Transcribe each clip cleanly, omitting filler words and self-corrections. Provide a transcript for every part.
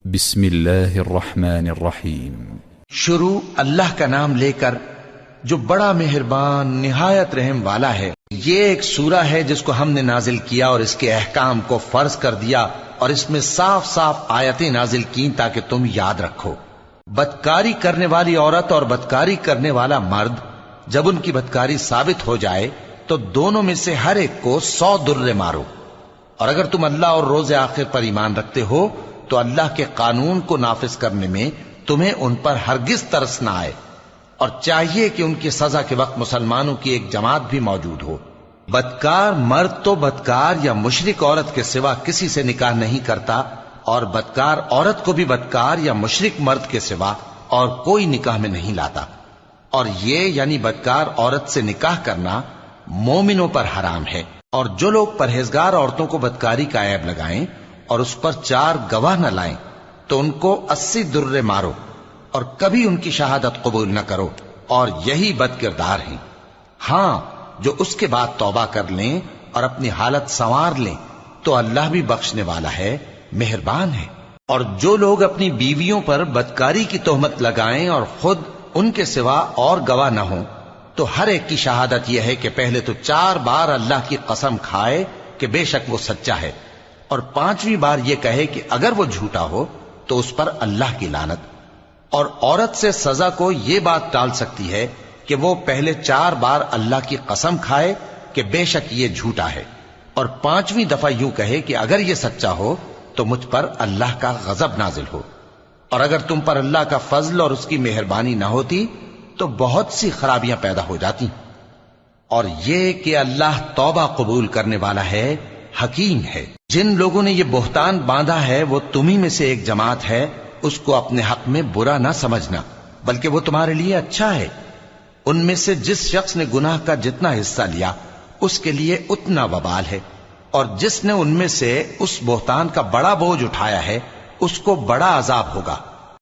بسم اللہ الرحمن الرحیم۔ شروع اللہ کا نام لے کر جو بڑا مہربان نہایت رحم والا ہے۔ یہ ایک سورہ ہے جس کو ہم نے نازل کیا اور اس کے احکام کو فرض کر دیا اور اس میں صاف صاف آیتیں نازل کی تاکہ تم یاد رکھو۔ بدکاری کرنے والی عورت اور بدکاری کرنے والا مرد جب ان کی بدکاری ثابت ہو جائے تو دونوں میں سے ہر ایک کو 100 درے مارو، اور اگر تم اللہ اور روز آخر پر ایمان رکھتے ہو تو اللہ کے قانون کو نافذ کرنے میں تمہیں ان پر ہرگز ترس نہ آئے، اور چاہیے کہ ان کی سزا کے وقت مسلمانوں کی ایک جماعت بھی موجود ہو۔ بدکار مرد تو بدکار یا مشرک عورت کے سوا کسی سے نکاح نہیں کرتا، اور بدکار عورت کو بھی بدکار یا مشرک مرد کے سوا اور کوئی نکاح میں نہیں لاتا، اور یہ یعنی بدکار عورت سے نکاح کرنا مومنوں پر حرام ہے۔ اور جو لوگ پرہیزگار عورتوں کو بدکاری کا عیب لگائیں اور اس پر 4 گواہ نہ لائیں تو ان کو 80 درے مارو، اور کبھی ان کی شہادت قبول نہ کرو، اور یہی بد کردار ہیں۔ ہاں، جو اس کے بعد توبہ کر لیں اور اپنی حالت سنوار لیں تو اللہ بھی بخشنے والا ہے، مہربان ہے۔ اور جو لوگ اپنی بیویوں پر بدکاری کی تہمت لگائیں اور خود ان کے سوا اور گواہ نہ ہوں تو ہر ایک کی شہادت یہ ہے کہ پہلے تو 4 بار اللہ کی قسم کھائے کہ بے شک وہ سچا ہے، اور 5ویں بار یہ کہے کہ اگر وہ جھوٹا ہو تو اس پر اللہ کی لعنت۔ اور عورت سے سزا کو یہ بات ٹال سکتی ہے کہ وہ پہلے 4 بار اللہ کی قسم کھائے کہ بے شک یہ جھوٹا ہے، اور 5ویں دفعہ یوں کہے کہ اگر یہ سچا ہو تو مجھ پر اللہ کا غضب نازل ہو۔ اور اگر تم پر اللہ کا فضل اور اس کی مہربانی نہ ہوتی تو بہت سی خرابیاں پیدا ہو جاتی۔ اور یہ کہ اللہ توبہ قبول کرنے والا ہے، حکیم ہے۔ جن لوگوں نے یہ بہتان باندھا ہے وہ تمہیں میں سے ایک جماعت ہے، اس کو اپنے حق میں برا نہ سمجھنا، بلکہ وہ تمہارے لیے اچھا ہے۔ ان میں سے جس شخص نے گناہ کا جتنا حصہ لیا اس کے لیے اتنا وبال ہے، اور جس نے ان میں سے اس بہتان کا بڑا بوجھ اٹھایا ہے اس کو بڑا عذاب ہوگا۔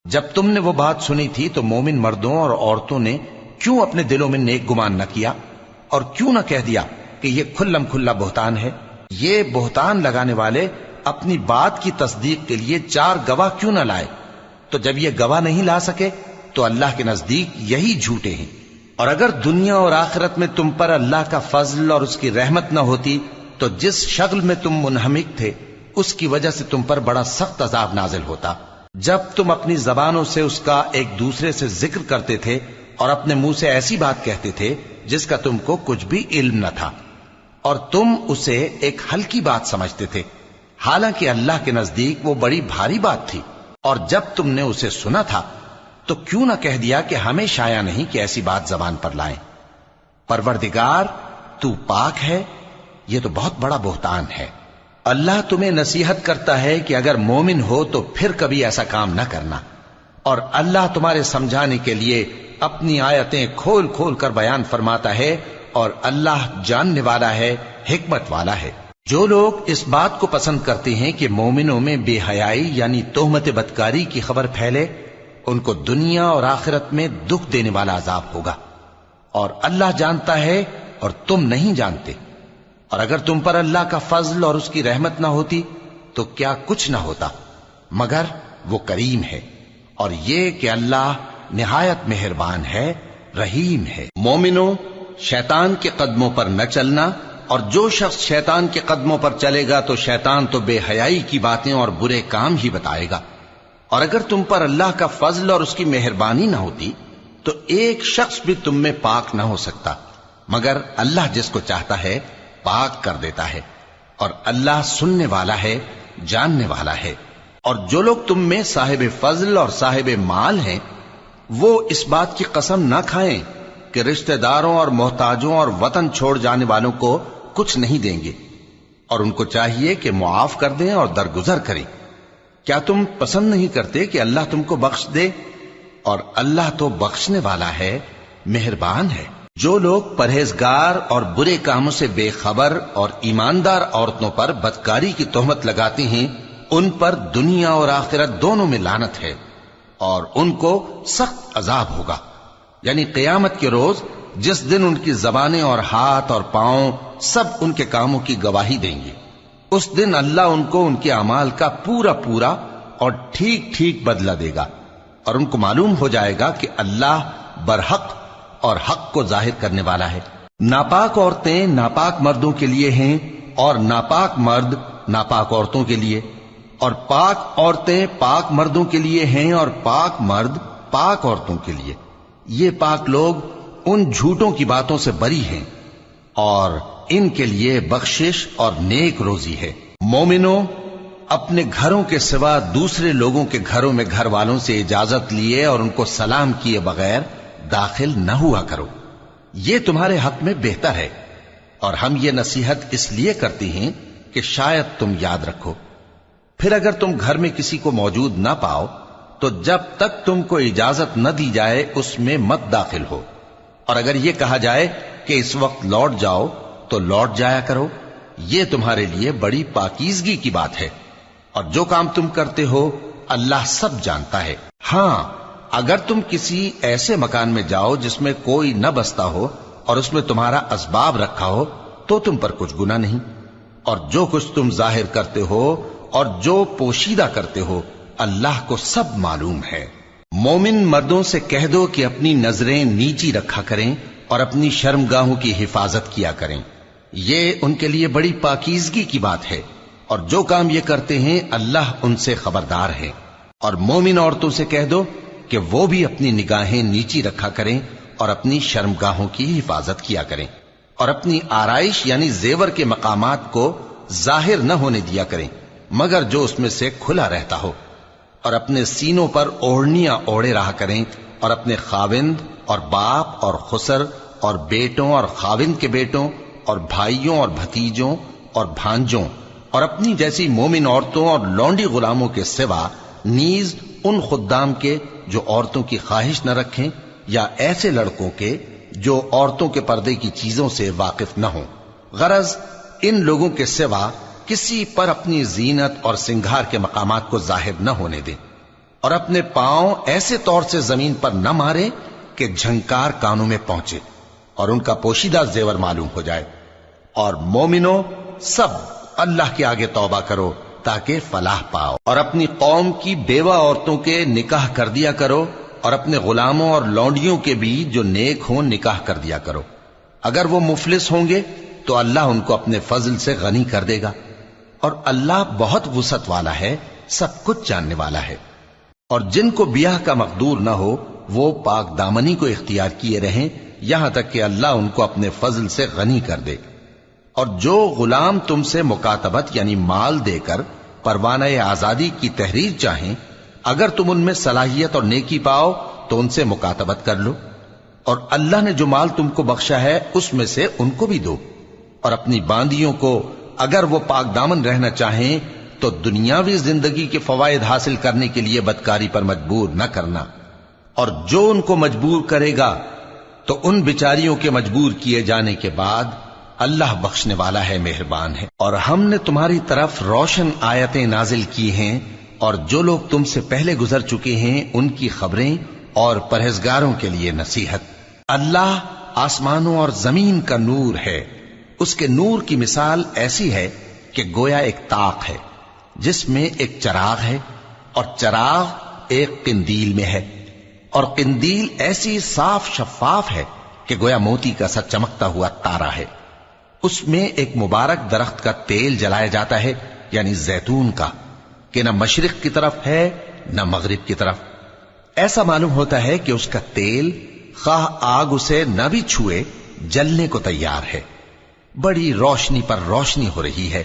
جب تم نے وہ بات سنی تھی تو مومن مردوں اور عورتوں نے کیوں اپنے دلوں میں نیک گمان نہ کیا، اور کیوں نہ کہہ دیا کہ یہ کھلم کھلا بہتان ہے؟ یہ بہتان لگانے والے اپنی بات کی تصدیق کے لیے 4 گواہ کیوں نہ لائے؟ تو جب یہ گواہ نہیں لا سکے تو اللہ کے نزدیک یہی جھوٹے ہیں۔ اور اگر دنیا اور آخرت میں تم پر اللہ کا فضل اور اس کی رحمت نہ ہوتی تو جس شغل میں تم منہمک تھے اس کی وجہ سے تم پر بڑا سخت عذاب نازل ہوتا، جب تم اپنی زبانوں سے اس کا ایک دوسرے سے ذکر کرتے تھے اور اپنے منہ سے ایسی بات کہتے تھے جس کا تم کو کچھ بھی علم نہ تھا، اور تم اسے ایک ہلکی بات سمجھتے تھے، حالانکہ اللہ کے نزدیک وہ بڑی بھاری بات تھی۔ اور جب تم نے اسے سنا تھا تو کیوں نہ کہہ دیا کہ ہمیں شایع نہیں کہ ایسی بات زبان پر لائیں؟ پروردگار تو پاک ہے، یہ تو بہت بڑا بہتان ہے۔ اللہ تمہیں نصیحت کرتا ہے کہ اگر مومن ہو تو پھر کبھی ایسا کام نہ کرنا، اور اللہ تمہارے سمجھانے کے لیے اپنی آیتیں کھول کھول کر بیان فرماتا ہے، اور اللہ جاننے والا ہے، حکمت والا ہے۔ جو لوگ اس بات کو پسند کرتے ہیں کہ مومنوں میں بے حیائی یعنی تہمت بدکاری کی خبر پھیلے، ان کو دنیا اور آخرت میں دکھ دینے والا عذاب ہوگا، اور اللہ جانتا ہے اور تم نہیں جانتے۔ اور اگر تم پر اللہ کا فضل اور اس کی رحمت نہ ہوتی تو کیا کچھ نہ ہوتا، مگر وہ کریم ہے، اور یہ کہ اللہ نہایت مہربان ہے، رحیم ہے۔ مومنوں، شیطان کے قدموں پر نہ چلنا، اور جو شخص شیطان کے قدموں پر چلے گا تو شیطان تو بے حیائی کی باتیں اور برے کام ہی بتائے گا۔ اور اگر تم پر اللہ کا فضل اور اس کی مہربانی نہ ہوتی تو ایک شخص بھی تم میں پاک نہ ہو سکتا، مگر اللہ جس کو چاہتا ہے پاک کر دیتا ہے، اور اللہ سننے والا ہے، جاننے والا ہے۔ اور جو لوگ تم میں صاحب فضل اور صاحب مال ہیں وہ اس بات کی قسم نہ کھائیں کہ رشتہ داروں اور محتاجوں اور وطن چھوڑ جانے والوں کو کچھ نہیں دیں گے، اور ان کو چاہیے کہ معاف کر دیں اور درگزر کریں۔ کیا تم پسند نہیں کرتے کہ اللہ تم کو بخش دے؟ اور اللہ تو بخشنے والا ہے، مہربان ہے۔ جو لوگ پرہیزگار اور برے کاموں سے بے خبر اور ایماندار عورتوں پر بدکاری کی تہمت لگاتے ہیں ان پر دنیا اور آخرت دونوں میں لعنت ہے، اور ان کو سخت عذاب ہوگا، یعنی قیامت کے روز جس دن ان کی زبانیں اور ہاتھ اور پاؤں سب ان کے کاموں کی گواہی دیں گے۔ اس دن اللہ ان کو ان کے اعمال کا پورا پورا اور ٹھیک ٹھیک بدلہ دے گا، اور ان کو معلوم ہو جائے گا کہ اللہ برحق اور حق کو ظاہر کرنے والا ہے۔ ناپاک عورتیں ناپاک مردوں کے لیے ہیں، اور ناپاک مرد ناپاک عورتوں کے لیے، اور پاک عورتیں پاک مردوں کے لیے ہیں، اور پاک مرد پاک عورتوں کے لیے۔ یہ پاک لوگ ان جھوٹوں کی باتوں سے بری ہیں، اور ان کے لیے بخشش اور نیک روزی ہے۔ مومنوں، اپنے گھروں کے سوا دوسرے لوگوں کے گھروں میں گھر والوں سے اجازت لیے اور ان کو سلام کیے بغیر داخل نہ ہوا کرو، یہ تمہارے حق میں بہتر ہے، اور ہم یہ نصیحت اس لیے کرتے ہیں کہ شاید تم یاد رکھو۔ پھر اگر تم گھر میں کسی کو موجود نہ پاؤ تو جب تک تم کو اجازت نہ دی جائے اس میں مت داخل ہو، اور اگر یہ کہا جائے کہ اس وقت لوٹ جاؤ تو لوٹ جایا کرو، یہ تمہارے لیے بڑی پاکیزگی کی بات ہے، اور جو کام تم کرتے ہو اللہ سب جانتا ہے۔ ہاں، اگر تم کسی ایسے مکان میں جاؤ جس میں کوئی نہ بستا ہو اور اس میں تمہارا اسباب رکھا ہو تو تم پر کچھ گناہ نہیں، اور جو کچھ تم ظاہر کرتے ہو اور جو پوشیدہ کرتے ہو اللہ کو سب معلوم ہے۔ مومن مردوں سے کہہ دو کہ اپنی نظریں نیچی رکھا کریں اور اپنی شرمگاہوں کی حفاظت کیا کریں، یہ ان کے لیے بڑی پاکیزگی کی بات ہے، اور جو کام یہ کرتے ہیں اللہ ان سے خبردار ہے۔ اور مومن عورتوں سے کہہ دو کہ وہ بھی اپنی نگاہیں نیچی رکھا کریں اور اپنی شرمگاہوں کی حفاظت کیا کریں، اور اپنی آرائش یعنی زیور کے مقامات کو ظاہر نہ ہونے دیا کریں مگر جو اس میں سے کھلا رہتا ہو، اور اپنے سینوں پر اوڑھنیاں اوڑھے رہا کریں، اور اپنے خاوند اور باپ اور خسر اور بیٹوں اور خاوند کے بیٹوں اور بھائیوں اور بھتیجوں اور بھانجوں اور اپنی جیسی مومن عورتوں اور لونڈی غلاموں کے سوا نیز ان خدام کے جو عورتوں کی خواہش نہ رکھیں، یا ایسے لڑکوں کے جو عورتوں کے پردے کی چیزوں سے واقف نہ ہوں۔ غرض ان لوگوں کے سوا کسی پر اپنی زینت اور سنگھار کے مقامات کو ظاہر نہ ہونے دیں، اور اپنے پاؤں ایسے طور سے زمین پر نہ مارے کہ جھنکار کانوں میں پہنچے اور ان کا پوشیدہ زیور معلوم ہو جائے۔ اور مومنوں، سب اللہ کے آگے توبہ کرو تاکہ فلاح پاؤ، اور اپنی قوم کی بیوہ عورتوں کے نکاح کر دیا کرو، اور اپنے غلاموں اور لونڈیوں کے بھی جو نیک ہوں نکاح کر دیا کرو۔ اگر وہ مفلس ہوں گے تو اللہ ان کو اپنے فضل سے غنی کر دے گا، اور اللہ بہت وسعت والا ہے، سب کچھ جاننے والا ہے۔ اور جن کو بیاہ کا مقدور نہ ہو وہ پاک دامنی کو اختیار کیے رہیں یہاں تک کہ اللہ ان کو اپنے فضل سے غنی کر دے۔ اور جو غلام تم سے مکاتبت یعنی مال دے کر پروانہ آزادی کی تحریر چاہیں، اگر تم ان میں صلاحیت اور نیکی پاؤ تو ان سے مکاتبت کر لو، اور اللہ نے جو مال تم کو بخشا ہے اس میں سے ان کو بھی دو۔ اور اپنی باندیوں کو اگر وہ پاک دامن رہنا چاہیں تو دنیاوی زندگی کے فوائد حاصل کرنے کے لیے بدکاری پر مجبور نہ کرنا، اور جو ان کو مجبور کرے گا تو ان بیچاریوں کے مجبور کیے جانے کے بعد اللہ بخشنے والا ہے، مہربان ہے۔ اور ہم نے تمہاری طرف روشن آیتیں نازل کی ہیں، اور جو لوگ تم سے پہلے گزر چکے ہیں ان کی خبریں اور پرہیزگاروں کے لیے نصیحت۔ اللہ آسمانوں اور زمین کا نور ہے، اس کے نور کی مثال ایسی ہے کہ گویا ایک طاق ہے جس میں ایک چراغ ہے، اور چراغ ایک قندیل میں ہے، اور قندیل ایسی صاف شفاف ہے کہ گویا موتی کا سا چمکتا ہوا تارا ہے۔ اس میں ایک مبارک درخت کا تیل جلایا جاتا ہے یعنی زیتون کا، کہ نہ مشرق کی طرف ہے نہ مغرب کی طرف۔ ایسا معلوم ہوتا ہے کہ اس کا تیل خواہ آگ اسے نہ بھی چھوئے جلنے کو تیار ہے، بڑی روشنی پر روشنی ہو رہی ہے۔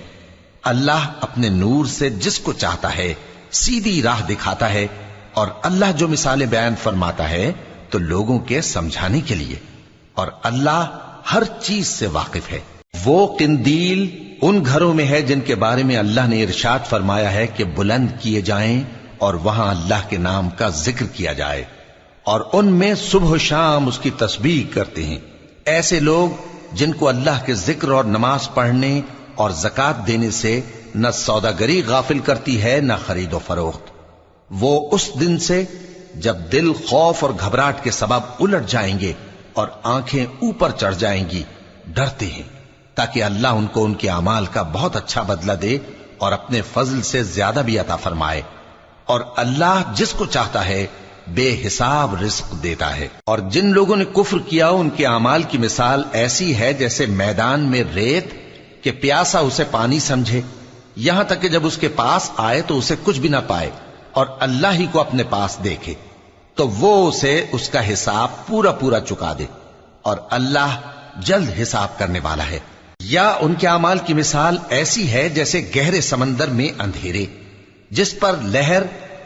اللہ اپنے نور سے جس کو چاہتا ہے سیدھی راہ دکھاتا ہے، اور اللہ جو مثالیں بیان فرماتا ہے تو لوگوں کے سمجھانے کے لیے، اور اللہ ہر چیز سے واقف ہے۔ وہ قندیل ان گھروں میں ہے جن کے بارے میں اللہ نے ارشاد فرمایا ہے کہ بلند کیے جائیں اور وہاں اللہ کے نام کا ذکر کیا جائے، اور ان میں صبح و شام اس کی تسبیح کرتے ہیں۔ ایسے لوگ جن کو اللہ کے ذکر اور نماز پڑھنے اور زکوٰۃ دینے سے نہ سوداگری غافل کرتی ہے نہ خرید و فروخت، وہ اس دن سے جب دل خوف اور گھبراہٹ کے سبب الٹ جائیں گے اور آنکھیں اوپر چڑھ جائیں گی ڈرتے ہیں، تاکہ اللہ ان کو ان کے اعمال کا بہت اچھا بدلہ دے اور اپنے فضل سے زیادہ بھی عطا فرمائے۔ اور اللہ جس کو چاہتا ہے بے حساب رزق دیتا ہے۔ اور جن لوگوں نے کفر کیا ان کے اعمال کی مثال ایسی ہے جیسے میدان میں ریت کہ پیاسا اسے پانی سمجھے، یہاں تک کہ جب اس کے پاس آئے تو اسے کچھ بھی نہ پائے، اور اللہ ہی کو اپنے پاس دیکھے تو وہ اسے اس کا حساب پورا پورا چکا دے، اور اللہ جلد حساب کرنے والا ہے۔ یا ان کے اعمال کی مثال ایسی ہے جیسے گہرے سمندر میں اندھیرے جس پر لہر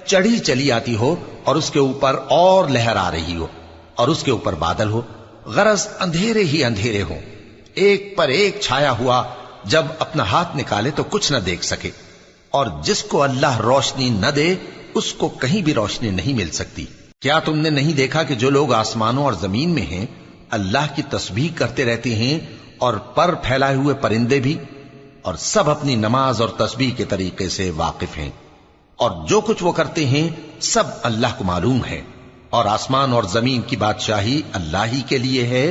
چڑھی چلی آتی ہو اور اس کے اوپر اور لہر آ رہی ہو اور اس کے اوپر بادل ہو، غرض اندھیرے ہی اندھیرے ہوں، ایک پر ایک چھایا ہوا، جب اپنا ہاتھ نکالے تو کچھ نہ دیکھ سکے۔ اور جس کو اللہ روشنی نہ دے اس کو کہیں بھی روشنی نہیں مل سکتی۔ کیا تم نے نہیں دیکھا کہ جو لوگ آسمانوں اور زمین میں ہیں اللہ کی تسبیح کرتے رہتے ہیں، اور پر پھیلائے ہوئے پرندے بھی، اور سب اپنی نماز اور تسبیح کے طریقے سے واقف ہیں، اور جو کچھ وہ کرتے ہیں سب اللہ کو معلوم ہے۔ اور آسمان اور زمین کی بادشاہی اللہ ہی کے لیے ہے،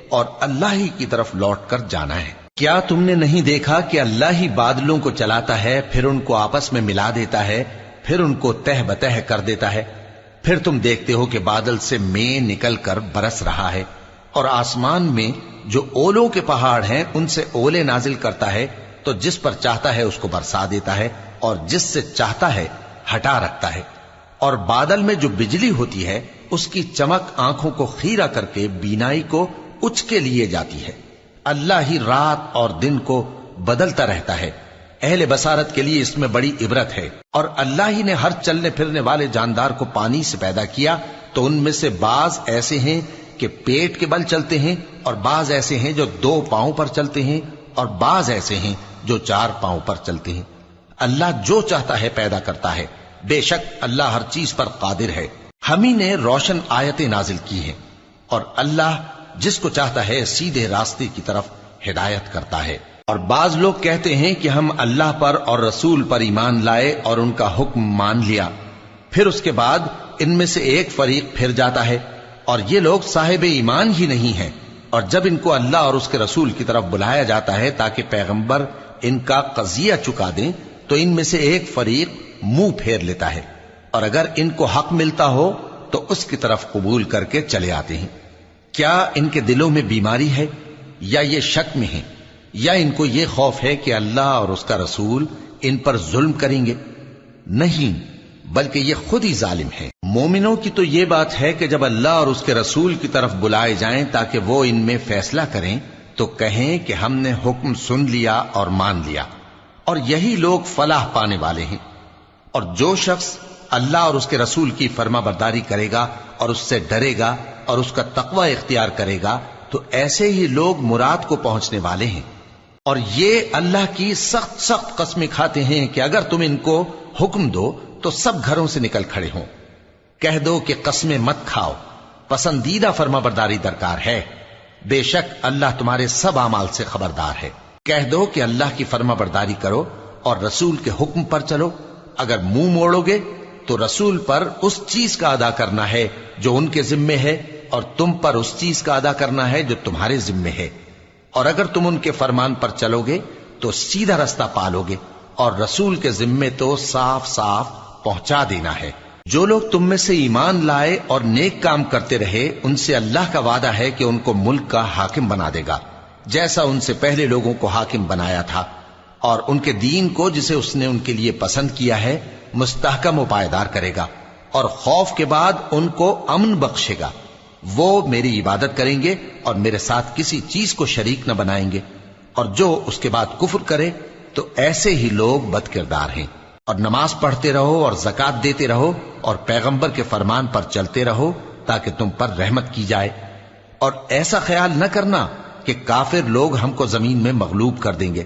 اور اللہ ہی کی طرف لوٹ کر جانا ہے۔ کیا تم نے نہیں دیکھا کہ اللہ ہی بادلوں کو چلاتا ہے، پھر ان کو آپس میں ملا دیتا ہے، پھر ان کو تہ بتہ کر دیتا ہے، پھر تم دیکھتے ہو کہ بادل سے مے نکل کر برس رہا ہے، اور آسمان میں جو اولوں کے پہاڑ ہیں ان سے اولے نازل کرتا ہے، تو جس پر چاہتا ہے اس کو برسا دیتا ہے، اور جس سے چاہتا ہے ہٹا رکھتا ہے۔ اور بادل میں جو بجلی ہوتی ہے اس کی چمک آنکھوں کو خیرہ کر کے بینائی کو اچکے لیے جاتی ہے۔ اللہ ہی رات اور دن کو بدلتا رہتا ہے، اہل بصارت کے لیے اس میں بڑی عبرت ہے۔ اور اللہ ہی نے ہر چلنے پھرنے والے جاندار کو پانی سے پیدا کیا، تو ان میں سے بعض ایسے ہیں کہ پیٹ کے بل چلتے ہیں، اور بعض ایسے ہیں جو 2 پاؤں پر چلتے ہیں، اور بعض ایسے ہیں جو 4 پاؤں پر چلتے ہیں۔ اللہ جو چاہتا ہے پیدا کرتا ہے، بے شک اللہ ہر چیز پر قادر ہے۔ ہم ہی نے روشن آیتیں نازل کی ہیں، اور اللہ جس کو چاہتا ہے سیدھے راستے کی طرف ہدایت کرتا ہے۔ اور بعض لوگ کہتے ہیں کہ ہم اللہ پر اور رسول پر ایمان لائے اور ان کا حکم مان لیا، پھر اس کے بعد ان میں سے ایک فریق پھر جاتا ہے، اور یہ لوگ صاحب ایمان ہی نہیں ہیں۔ اور جب ان کو اللہ اور اس کے رسول کی طرف بلایا جاتا ہے تاکہ پیغمبر ان کا قضیہ چکا دیں، تو ان میں سے ایک فریق منہ پھیر لیتا ہے، اور اگر ان کو حق ملتا ہو تو اس کی طرف قبول کر کے چلے آتے ہیں۔ کیا ان کے دلوں میں بیماری ہے، یا یہ شک میں ہیں، یا ان کو یہ خوف ہے کہ اللہ اور اس کا رسول ان پر ظلم کریں گے؟ نہیں، بلکہ یہ خود ہی ظالم ہیں۔ مومنوں کی تو یہ بات ہے کہ جب اللہ اور اس کے رسول کی طرف بلائے جائیں تاکہ وہ ان میں فیصلہ کریں تو کہیں کہ ہم نے حکم سن لیا اور مان لیا، اور یہی لوگ فلاح پانے والے ہیں۔ اور جو شخص اللہ اور اس کے رسول کی فرما برداری کرے گا اور اس سے ڈرے گا اور اس کا تقوی اختیار کرے گا تو ایسے ہی لوگ مراد کو پہنچنے والے ہیں۔ اور یہ اللہ کی سخت سخت قسمیں کھاتے ہیں کہ اگر تم ان کو حکم دو تو سب گھروں سے نکل کھڑے ہوں۔ کہہ دو کہ قسمیں مت کھاؤ، پسندیدہ فرما برداری درکار ہے، بے شک اللہ تمہارے سب اعمال سے خبردار ہے۔ کہہ دو کہ اللہ کی فرما برداری کرو اور رسول کے حکم پر چلو، اگر منہ موڑو گے تو رسول پر اس چیز کا ادا کرنا ہے جو ان کے ذمے ہے، اور تم پر اس چیز کا ادا کرنا ہے جو تمہارے ذمے ہے۔ اور اگر تم ان کے فرمان پر چلو گے تو سیدھا رستہ پالو گے، اور رسول کے ذمے تو صاف صاف پہنچا دینا ہے۔ جو لوگ تم میں سے ایمان لائے اور نیک کام کرتے رہے ان سے اللہ کا وعدہ ہے کہ ان کو ملک کا حاکم بنا دے گا، جیسا ان سے پہلے لوگوں کو حاکم بنایا تھا، اور ان کے دین کو جسے اس نے ان کے لیے پسند کیا ہے مستحکم و پائیدار کرے گا، اور خوف کے بعد ان کو امن بخشے گا۔ وہ میری عبادت کریں گے اور میرے ساتھ کسی چیز کو شریک نہ بنائیں گے، اور جو اس کے بعد کفر کرے تو ایسے ہی لوگ بد کردار ہیں۔ اور نماز پڑھتے رہو اور زکوٰۃ دیتے رہو اور پیغمبر کے فرمان پر چلتے رہو تاکہ تم پر رحمت کی جائے، اور ایسا خیال نہ کرنا کہ کافر لوگ ہم کو زمین میں مغلوب کر دیں گے،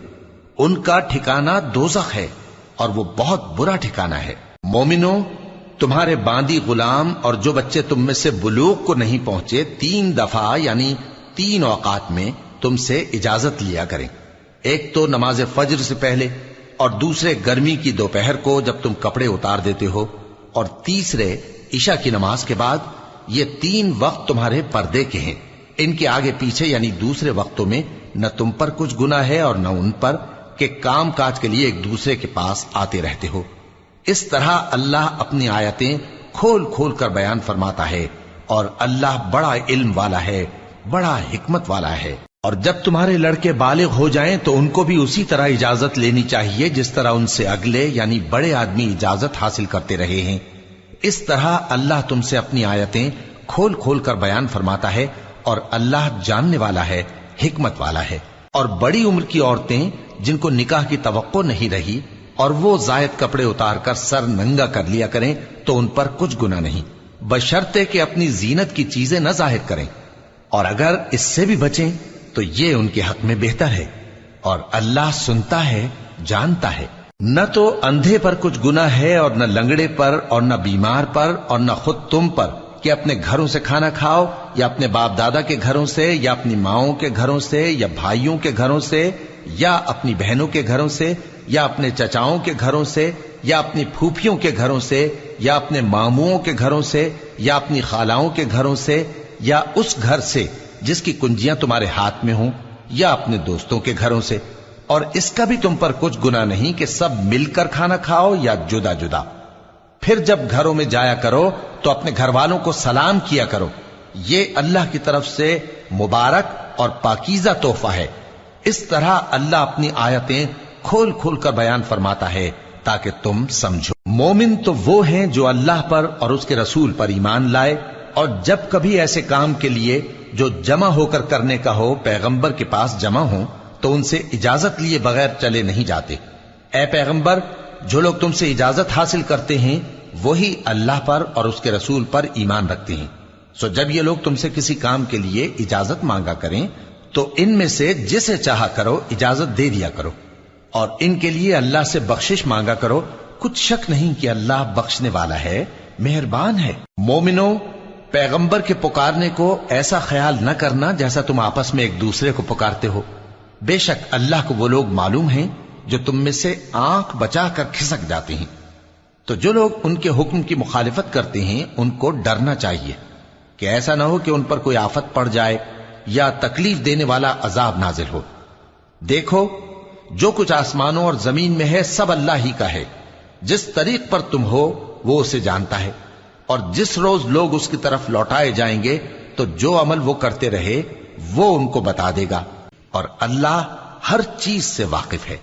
ان کا ٹھکانہ دوزخ ہے اور وہ بہت برا ٹھکانہ ہے۔ مومنوں، تمہارے باندی غلام اور جو بچے تم میں سے بلوغ کو نہیں پہنچے 3 دفعہ یعنی 3 اوقات میں تم سے اجازت لیا کریں، ایک تو نماز فجر سے پہلے، اور دوسرے گرمی کی دوپہر کو جب تم کپڑے اتار دیتے ہو، اور تیسرے عشاء کی نماز کے بعد۔ یہ 3 وقت تمہارے پردے کے ہیں، ان کے آگے پیچھے یعنی دوسرے وقتوں میں نہ تم پر کچھ گناہ ہے اور نہ ان پر کہ کام کاج کے لیے ایک دوسرے کے پاس آتے رہتے ہو۔ اس طرح اللہ اپنی آیتیں کھول کھول کر بیان فرماتا ہے، اور اللہ بڑا علم والا ہے، بڑا حکمت والا ہے۔ اور جب تمہارے لڑکے بالغ ہو جائیں تو ان کو بھی اسی طرح اجازت لینی چاہیے جس طرح ان سے اگلے یعنی بڑے آدمی اجازت حاصل کرتے رہے ہیں۔ اس طرح اللہ تم سے اپنی آیتیں کھول کھول کر بیان فرماتا ہے، اور اللہ جاننے والا ہے، حکمت والا ہے۔ اور بڑی عمر کی عورتیں جن کو نکاح کی توقع نہیں رہی اور وہ زائد کپڑے اتار کر سر ننگا کر لیا کریں تو ان پر کچھ گناہ نہیں، بشرطے کہ اپنی زینت کی چیزیں نہ ظاہر کریں، اور اگر اس سے بھی بچیں تو یہ ان کے حق میں بہتر ہے، اور اللہ سنتا ہے، جانتا ہے۔ نہ تو اندھے پر کچھ گناہ ہے اور نہ لنگڑے پر اور نہ بیمار پر اور نہ خود تم پر کہ اپنے گھروں سے کھانا کھاؤ، یا اپنے باپ دادا کے گھروں سے، یا اپنی ماؤں کے گھروں سے، یا بھائیوں کے گھروں سے، یا اپنی بہنوں کے گھروں سے، یا اپنے چچاؤں کے گھروں سے، یا اپنی پھوپھیوں کے گھروں سے، یا اپنے ماموؤں کے گھروں سے، یا اپنی خالاؤں کے گھروں سے، یا اس گھر سے جس کی کنجیاں تمہارے ہاتھ میں ہوں، یا اپنے دوستوں کے گھروں سے۔ اور اس کا بھی تم پر کچھ گناہ نہیں کہ سب مل کر کھانا کھاؤ یا جدا جدا۔ پھر جب گھروں میں جایا کرو تو اپنے گھر والوں کو سلام کیا کرو، یہ اللہ کی طرف سے مبارک اور پاکیزہ تحفہ ہے۔ اس طرح اللہ اپنی آیتیں کھول کھول کر بیان فرماتا ہے تاکہ تم سمجھو۔ مومن تو وہ ہیں جو اللہ پر اور اس کے رسول پر ایمان لائے، اور جب کبھی ایسے کام کے لیے جو جمع ہو کر کرنے کا ہو پیغمبر کے پاس جمع ہوں تو ان سے اجازت لیے بغیر چلے نہیں جاتے۔ اے پیغمبر، جو لوگ تم سے اجازت حاصل کرتے ہیں وہی اللہ پر اور اس کے رسول پر ایمان رکھتے ہیں، سو جب یہ لوگ تم سے کسی کام کے لیے اجازت مانگا کریں تو ان میں سے جسے چاہا کرو اجازت دے دیا کرو، اور ان کے لیے اللہ سے بخشش مانگا کرو، کچھ شک نہیں کہ اللہ بخشنے والا ہے، مہربان ہے۔ مومنو، پیغمبر کے پکارنے کو ایسا خیال نہ کرنا جیسا تم آپس میں ایک دوسرے کو پکارتے ہو، بے شک اللہ کو وہ لوگ معلوم ہیں جو تم میں سے آنکھ بچا کر کھسک جاتے ہیں۔ تو جو لوگ ان کے حکم کی مخالفت کرتے ہیں ان کو ڈرنا چاہیے کہ ایسا نہ ہو کہ ان پر کوئی آفت پڑ جائے یا تکلیف دینے والا عذاب نازل ہو۔ دیکھو، جو کچھ آسمانوں اور زمین میں ہے سب اللہ ہی کا ہے، جس طریق پر تم ہو وہ اسے جانتا ہے، اور جس روز لوگ اس کی طرف لوٹائے جائیں گے تو جو عمل وہ کرتے رہے وہ ان کو بتا دے گا، اور اللہ ہر چیز سے واقف ہے۔